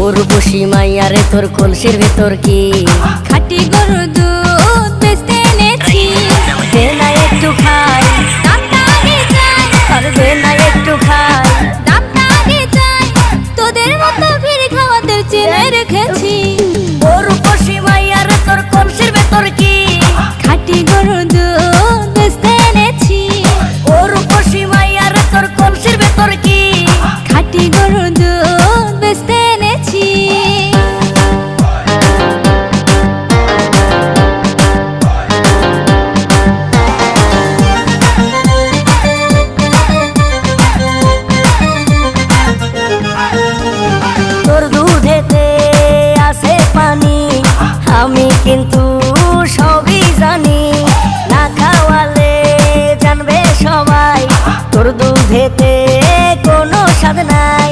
উর্বশী মাইয়ারে তোর কলসির ভেতর কি খাঁটি গরুর দুধ বেচতে এনেছি। দে না একটু খাই, দামটা আগে চাই, আর দে না একটু খাই। দামটা আগে চাই, তোদের মতো ভিড় খাওয়াতে চেনে রেখেছি। উর্বশী মাইয়ারে তোর কলসির ভেতর কি খাঁটি গরুর দুধ বেচতে এনেছি। উর্বশী মাইয়ারে তোর কলসির ভেতর কি খাঁটি গরুর দুধ বেচতে এনেছি। তোর দুধেতে আছে পানি, আমি কিন্তু সবই জানি। না খাওয়ালে জানবে সবাই তোর দুধেতে কোনো স্বাদ নাই।